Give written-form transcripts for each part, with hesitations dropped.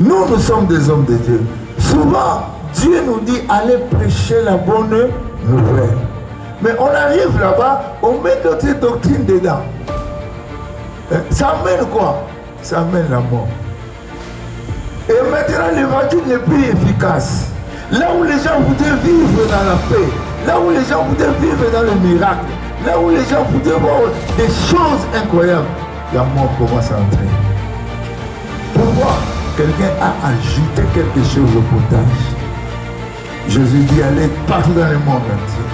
Nous sommes des hommes de Dieu. Souvent, Dieu nous dit allez prêcher la bonne nouvelle. Mais on arrive là-bas, on met notre doctrine dedans. Ça amène quoi? Ça amène la mort. Et maintenant, l'évangile n'est plus efficace. Là où les gens voudraient vivre dans la paix, là où les gens voudraient vivre dans le miracle, là où les gens voudraient voir des choses incroyables, la mort commence à entrer. Pourquoi? Quelqu'un a ajouté quelque chose au potage. Jésus dit allez partout dans le monde entier.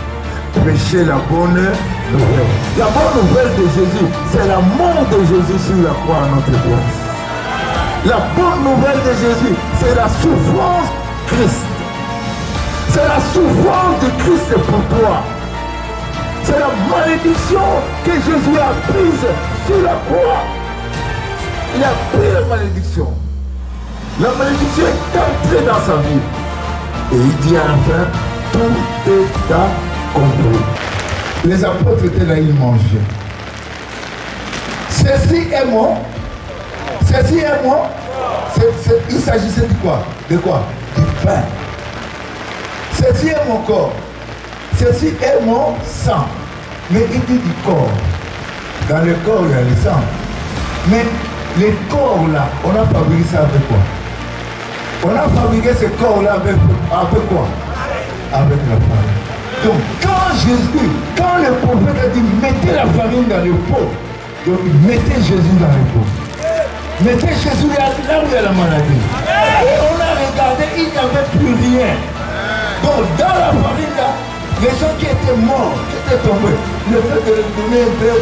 Prêchez la bonne nouvelle. La bonne nouvelle de Jésus, c'est la mort de Jésus sur la croix à notre place. La bonne nouvelle de Jésus, c'est la souffrance de Christ. C'est la souffrance de Christ pour toi. C'est la malédiction que Jésus a prise sur la croix. Il a pris la malédiction. La malédiction est entrée dans sa vie. Et il dit à la fin, tout est accompli. Les apôtres étaient là, ils mangeaient. Ceci est mon. Ceci est mon. Il s'agissait de quoi? De quoi? Du pain. Ceci est mon corps. Ceci est mon sang. Mais il dit du corps. Dans le corps, il y a le sang. Mais les corps là, on a fabriqué ça avec quoi? On a fabriqué ce corps là avec quoi? Avec la farine. Donc quand Jésus, quand le prophète a dit mettez la farine dans le pot, donc mettez Jésus dans le pot. Mettez Jésus là où il y a la maladie. Et on a regardé, il n'y avait plus rien. Donc dans la farine là, les gens qui étaient morts, qui étaient tombés, le fait de les donner un peu,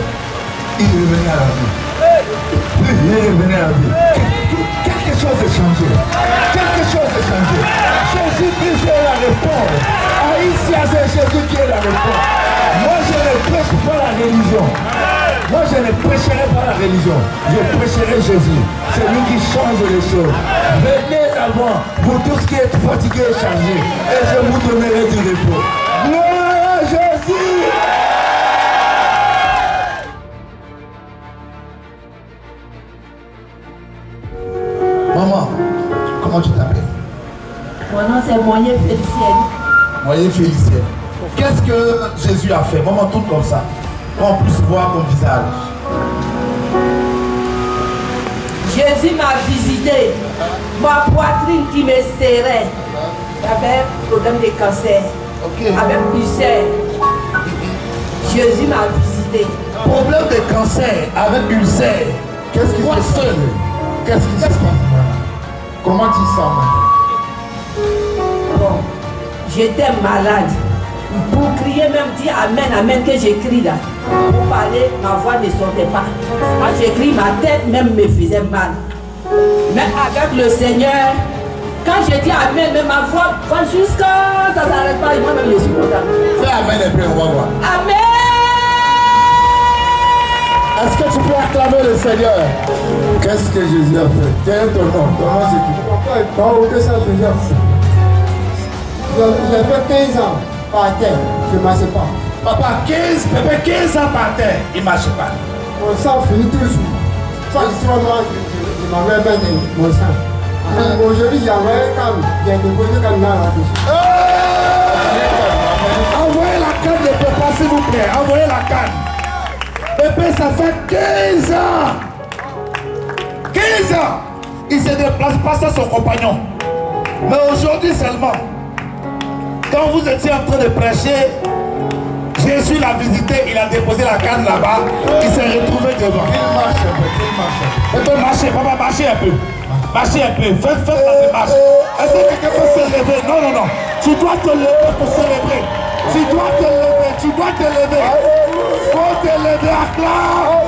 ils revenaient à la vie. Ils revenaient à la vie. Quelque chose est changé. Quelque chose est changé. Jésus-Christ est la réponse. Aïssia, c'est Jésus qui est la réponse. Moi, je ne prêche pas la religion. Moi, je ne prêcherai pas la religion. Je prêcherai Jésus. C'est lui qui change les choses. Venez avant, vous tous qui êtes fatigués et chargés, et je vous donnerai du repos. Gloire à Jésus! Maman, comment tu t'appelles? Mon nom c'est Moyen Félicienne. Moyen Félicienne. Qu'est-ce que Jésus a fait? Maman, tourne comme ça. Qu'on puisse voir ton visage. Jésus m'a visité. Ma poitrine qui me serrait. J'avais un problème de cancer. Avec ulcère. Jésus m'a visité. Problème de cancer avec ulcère. Qu'est-ce qui se passe? Qu'est-ce qui se passe? Comment tu sens? Bon, j'étais malade. Pour crier, même dire Amen, Amen, que j'écris là. Pour parler, ma voix ne sortait pas. Quand j'écris, ma tête même me faisait mal. Mais avec le Seigneur, quand je dis Amen, même ma voix va jusqu'à ça ne s'arrête pas. Et moi-même, je suis content. Fais Amen et puis on va voir. Amen! Est-ce que tu peux acclamer le Seigneur? Qu'est-ce que Jésus a fait? Quel est ton nom? Ton nom c'est qui? Quand que ça faisait fou. J'avais 15 ans par terre, je ne marchais pas. Papa, 15 ans par terre, il ne marchait pas. Mon sang finit toujours. Chaque 3 mois, je m'avais fait mon sang. Aujourd'hui, j'ai envoyé un câble. J'ai déposé le câble là-dessus. Envoyez la canne de papa, s'il vous plaît. Envoyez la canne. Pépé, ça fait 15 ans. 15 ans. Il se déplace pas sans son compagnon. Mais aujourd'hui seulement, quand vous étiez en train de prêcher, Jésus l'a visité, il a déposé la canne là-bas, il s'est retrouvé devant. Il marche un peu, il marche un peu. Pépé, marchez, papa, marchez un peu. Marchez un peu, faites la démarche. Est-ce que quelqu'un peut se lever? Non, non, non. Tu dois te lever pour célébrer. Tu dois te lever, tu dois te lever. Faut te lever, acclame.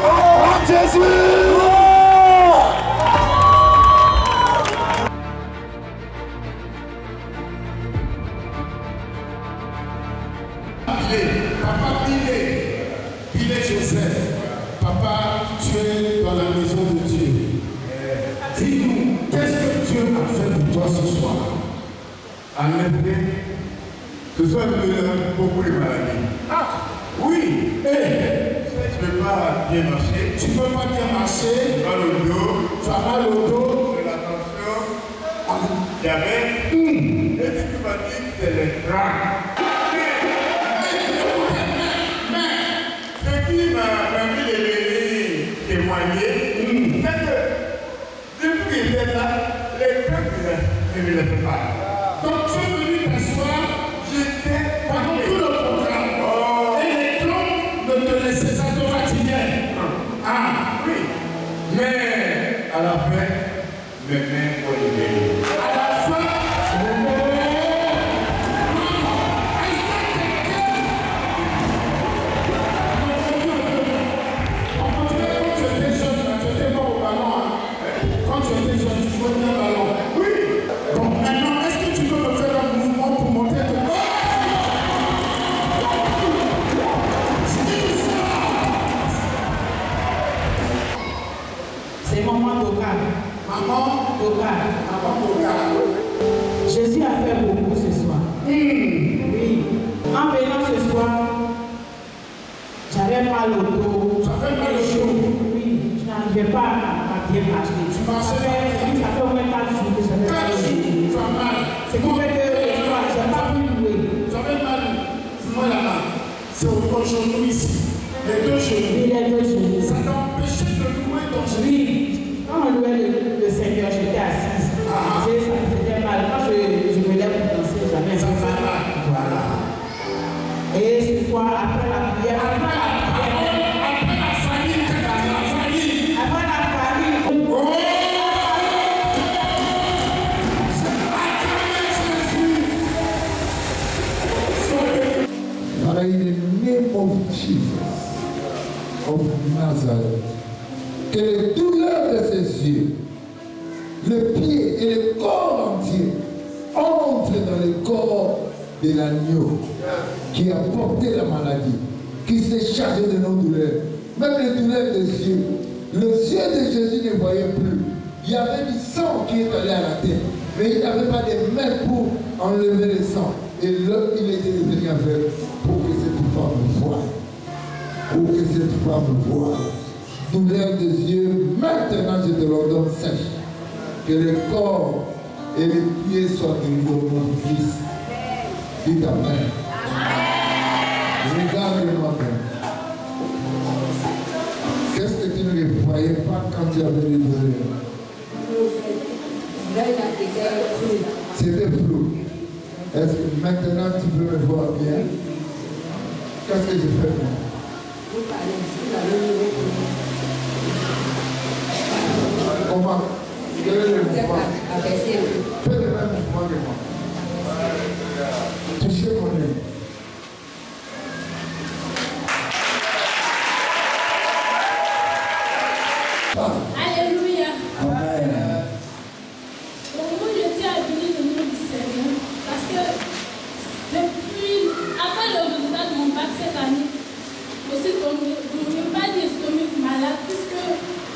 Acclame Jésus. Papa Pilé Joseph, papa, tu es dans la maison de Dieu. Dis-nous, qu'est-ce que Dieu a fait pour toi ce soir? Amen. Ce soir, nous avons beaucoup de maladies. Ah, oui. Tu ne peux pas bien marcher. Tu ne peux pas bien marcher. Tu as mal au dos. Tu as mal au dos. Jamais. Et puis tu m'as dit que c'est les draps. Mais ce qui m'a permis de venir témoigner, c'est que depuis qu'il était là, les draps, je ne les fais pas. Donc tu es venu t'asseoir, j'étais pendant tout le programme. Et les clones ne te laissaient pas te fatiguer. Ah oui. Mais à la fin, mes mains ont libéré. À la fin, quand tu étais jeune, tu étais bon au ballon. Quand tu étais jeune, tu jouais bien au ballon. Oui. Donc maintenant, est-ce que tu peux me faire un mouvement pour monter ton corps? C'est maman Doka. Maman Doka. Maman Doka. Jésus a fait beaucoup ce soir. Oui. En venant ce soir, j'avais mal au dos. J'avais mal au dos. Oui, je n'arrivais pas à bien marcher. Tu marchais? Ça fait au moins 4 jours que j'avais mal au dos. Tu as mal. C'est qui fait que ce soir, je n'ai pas pu louer. J'avais mal. Dis-moi la main. C'est au genou ici. Les deux genoux. Oui, les deux genoux. Ça t'a empêché de louer ton genou? Oui. Quand on louait le Seigneur, j'étais assise. Ça me faisait mal. Quand je me lève pour danser, j'avais Ça fait mal. Voilà. Et ce soir, après la prière, après la famille. Father, in the name of Jesus of Nazareth, que les douleurs de ses yeux, le pied et le corps entier entrent dans le corps de l'agneau qui a porté la maladie, qui s'est chargé de nos douleurs, même les douleurs des yeux. Les yeux de Jésus ne voyaient plus. Il y avait du sang qui est allé à la tête, mais il n'avait pas de main pour enlever le sang. Et l'homme, il était devenu aveugle pour que cette femme voie. Pour que cette femme voie. Douleur des yeux, maintenant je te l'ordonne sèche. Que le corps et les pieds soient guéris au nom du Fils. Dis Amen. Regarde-moi bien. Qu'est-ce que tu ne voyais pas quand tu avais les douleurs? C'était flou. Est-ce que maintenant tu peux me voir bien? Qu'est-ce que je fais maintenant? Comment? Quel est le mouvement? Fais le même mouvement que moi. Touchez mon nez. Alléluia. Amen. Moi, je tiens à bénir le nom du Seigneur parce que depuis, après le résultat de mon bac cette année, je suis tombée, je ne veux pas dire tombée malade puisque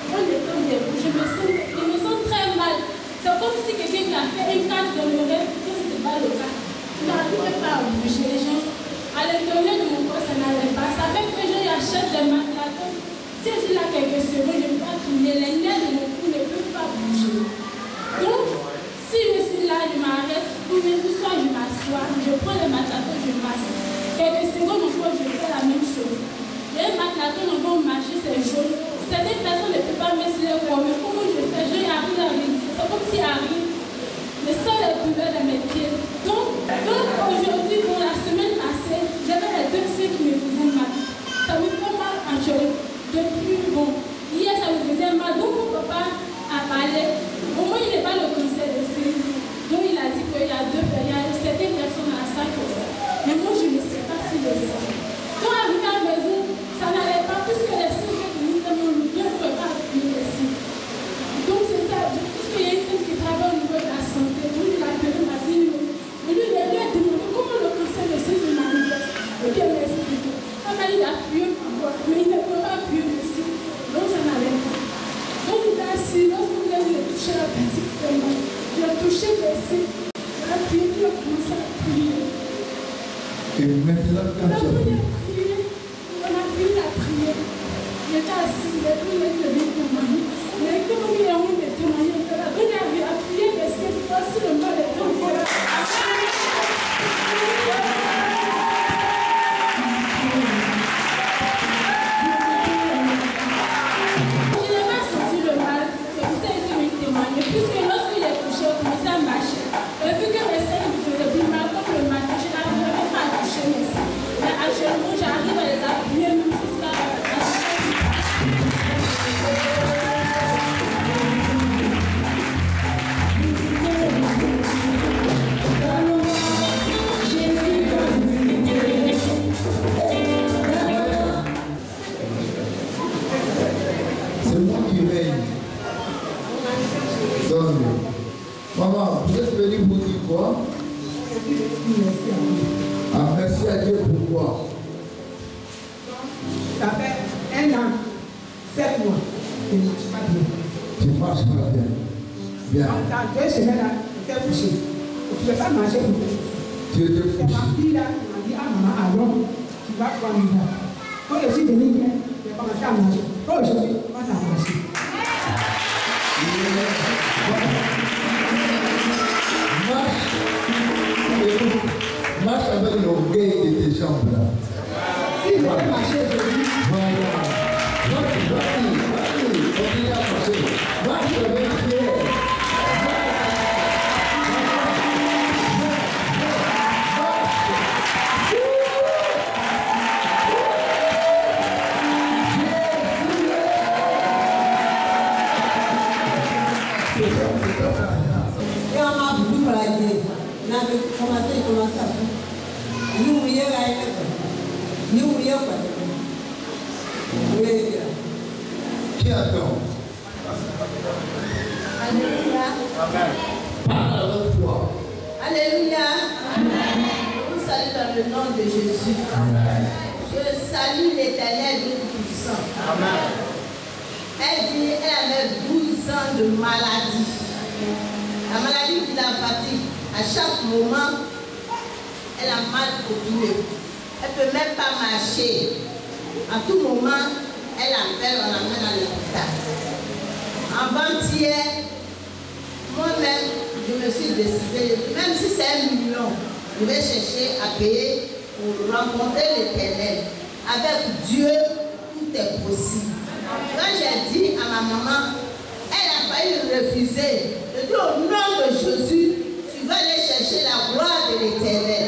on est comme des bouts. Je me sens très mal. C'est comme si quelqu'un qui a fait une carte dans le rêve, que ce n'était pas le cas. Je n'arrivais pas à bouger les gens. À l'intérieur de mon corps, ça n'allait pas. Ça fait que j'achète des matelas. Si je suis là quelques secondes, je ne peux pas tourner. Les nerfs de mon cou ne peuvent pas bouger. Donc, si je suis là, je m'arrête, ou soit je m'assois, je prends le matlaton, je masse. Quelques secondes encore, je fais la même chose. Le matlaton, on va marcher, c'est jaune. Certaines personnes ne peuvent pas mettre sur le corps, mais comment je fais? Je arrive à réaliser. C'est comme si arrive. Le sol est couvert de mes pieds. Donc aujourd'hui, pour la semaine passée, j'avais les deux pieds qui me faisaient mal. Ça me fait mal à jouer. Depuis, hier ça me faisait mal. Donc mon papa a parlé. Au moins, il n'est pas le cancer de sein. Donc il a dit qu'il y a certaines personnes à ça que ça. Mais moi, je ne sais pas si le ça. Donc arrivé à la maison, ça n'allait pas puisque les signes que nous avons, nous ne pouvons pas appuyer les signes. Donc c'est ça, puisqu'il y a une tête qui travaille au niveau de la santé, donc il a appelé ma fille. Mais lui, il a demandé comment le cancer de sein se manifeste. Et bien, merci beaucoup. Elle m'a dit d'appuyer ma voix, mais il ne peut pas appuyer le signe. Donc ça n'allait pas. Donc il est assis, lorsque vous avez touché la petite femme, il a touché le signe. Il a appuyé, il a commencé à prier. Et maintenant, quand tu as pris, On a fini la prière. Il était assis, il a pris le levé de témoigner. Mais comme il a eu des témoignages, il a appuyé le ciel, voici le mal est Maman, vous êtes venu pour dire quoi? Ah, merci à Dieu, pourquoi? Ça fait 1 an, 7 mois que je ne marche pas bien. Tu marches pas bien. Bien. Dans 2 semaines, là, j'étais couché. Je ne pouvais pas manger. Tu étais C'est couché. ma fille là qui m'a dit, ah maman, allons, tu vas prendre une date. Quand je suis venue hier, j'ai commencé à manger. Aujourd'hui, je commence à marcher. Marche avec l'orgueil de tes jambes là. Si je vais marcher aujourd'hui, Voilà. Vas-y, continue à marcher. Marche avec Pierre. Qui attend? Alléluia. Parle avec foi. Alléluia. Je vous salue dans le nom de Jésus. Je salue l'Éternel Tout-Puissant. Elle dit, elle avait 12 ans de maladie. La maladie qui la fatigue. À chaque moment, elle a mal au pied. Elle ne peut même pas marcher. À tout moment, elle appelle, on l'amène à l'hôpital. Avant-hier, moi-même, je me suis décidée, même si c'est 1 million, je vais chercher à payer pour rencontrer l'Éternel. Avec Dieu, tout est possible. Quand j'ai dit à ma maman, elle a failli refuser. Je dis au nom de Jésus, tu vas aller chercher la gloire de l'Éternel.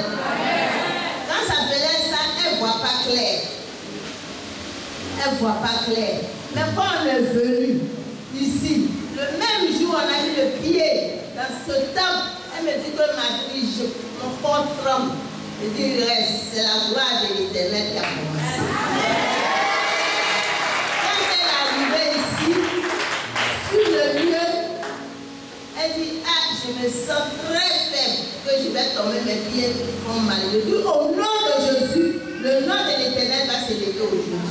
Quand ça faisait ça, elle ne voit pas clair. Elle ne voit pas clair. Mais quand on est venu ici, le même jour, on a mis le pied dans ce temple. Elle me dit que ma fille, mon corps tremble. Je dis, reste, c'est la gloire de l'Éternel qui a commencé. Quand elle est arrivée ici, sur le lieu, elle dit, ah, je me sens très faible, que je vais tomber, mes pieds font mal. Je dis, au nom de Jésus, le nom de l'Éternel va se lever aujourd'hui.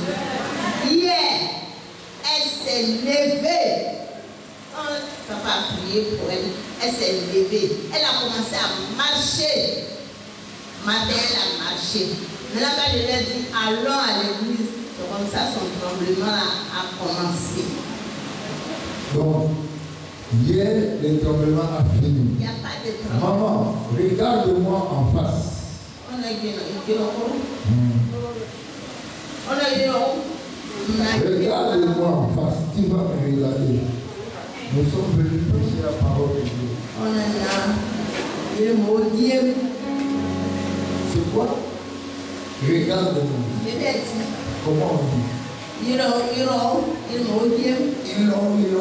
Hier, elle s'est levée. Papa a prié pour elle. Elle s'est levée. Elle a commencé à marcher. Matin, elle a marché. Maintenant, quand je lui ai dit, allons à l'église, c'est comme ça son tremblement a commencé. Donc, hier, le tremblement a fini. Il n'y a pas de tremblement. Maman, regarde-moi en face. On a eu on a eu Regarde-moi en face. Tu vas me regarder. Nous sommes venus prêcher la parole de Dieu. on a eu le maudit. C'est quoi? Regarde-moi. Je vais dire. Comment on dit? Il maudit. Ils m'ont dit.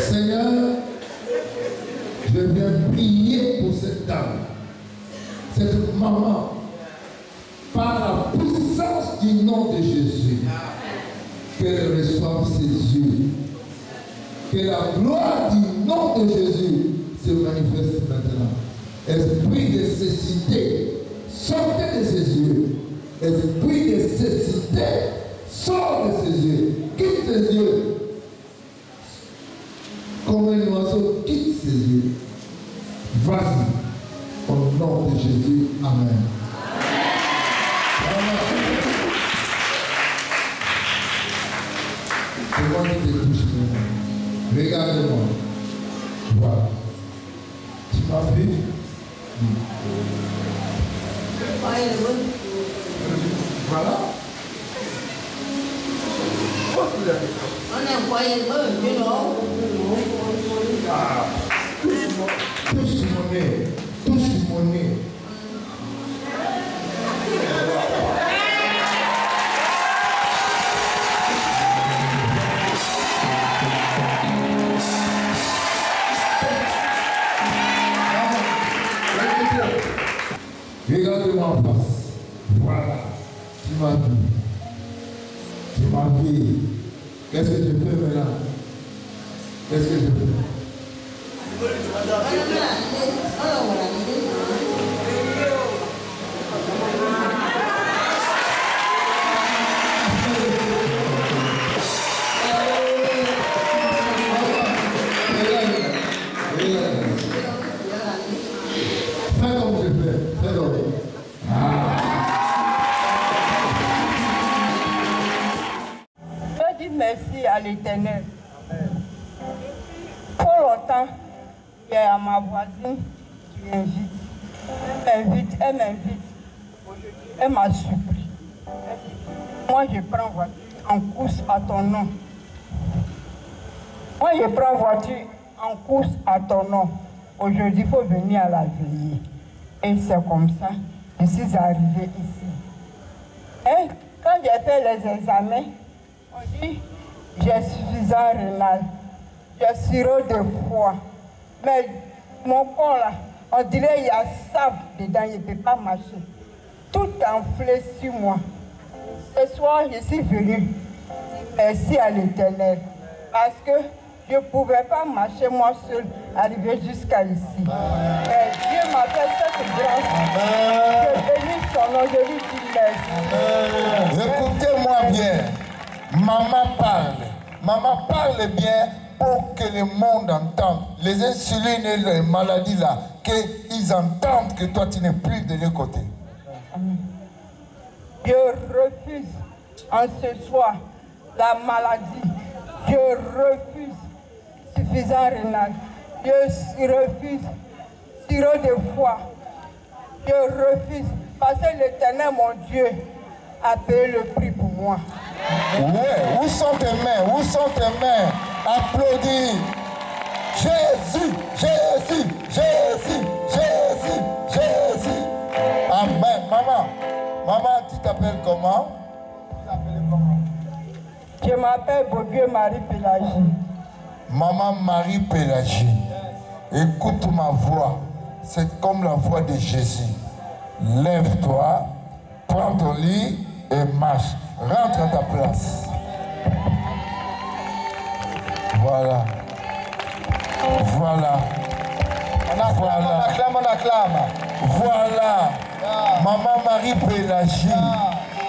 Seigneur, je viens prier pour cette dame, cette maman, par la puissance du nom de Jésus, qu'elle reçoive ses yeux, que la gloire du nom de Jésus se manifeste maintenant. Esprit de cécité, sortez de ses yeux. Esprit de cécité, sort de ses yeux, quitte ses yeux. Comme un oiseau quitte ses yeux. Vas-y, au nom de Jésus. Amen. C'est moi qui te touche maintenant. Regarde-moi. Voilà. Tu m'as vu? Voilà. On est envoyé you know. Touche mon nez. Touche mon nez. Regarde-moi en face. Voilà. Tu m'as vu. Tu m'as vu. Qu'est-ce que je fais maintenant? Qu'est-ce que je fais? Fais comme je fais. Fais comme. Je dis merci à l'Éternel. Pour longtemps, il y a ma voisine qui m'invite. Elle m'invite. Elle m'a supplié. Moi, je prends voiture en course à ton nom. Moi, je prends voiture en course à ton nom. Aujourd'hui, il faut venir à la veillée. Et c'est comme ça que je suis arrivée ici. Et quand j'ai fait les examens, on dit j'ai suffisant rénal, j'ai sirop de foie. Mais mon corps là, on dirait qu'il y a sable dedans, je ne peux pas marcher. Tout enflé sur moi. Ce soir, je suis venue. Merci à l'Éternel. Parce que je ne pouvais pas marcher moi seul, arriver jusqu'à ici. Mais Dieu m'a fait cette grâce. Je bénis son nom, je lui dis merci. Écoutez-moi bien. Maman parle. Maman parle bien pour que le monde entende. Les insulines et les maladies là, qu'ils entendent que toi tu n'es plus de leur côté. Je refuse en ce soir la maladie. Je refuse suffisant rénal. Je refuse sirop de foie. Je refuse parce que l'Éternel, mon Dieu, a payé le prix pour moi. Ouais, où sont tes mains? Où sont tes mains? Applaudis. Jésus, Jésus, Jésus, Jésus, Jésus. Amen. Maman, tu t'appelles comment? Je m'appelle Bourdieu Marie-Pélagie. Maman Marie-Pélagie, écoute ma voix. C'est comme la voix de Jésus. Lève-toi, prends ton lit et marche. Rentre à ta place. Voilà. Voilà. Voilà. On acclame. Voilà. Maman Marie-Pélagie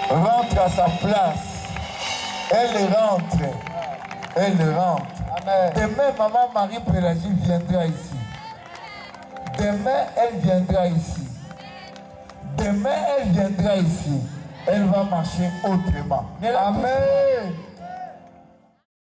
rentre à sa place. Elle rentre. Elle rentre. Amen. Demain, maman Marie-Pélagie viendra ici. Demain, elle viendra ici. Demain, elle viendra ici. Elle va marcher autrement. Amen.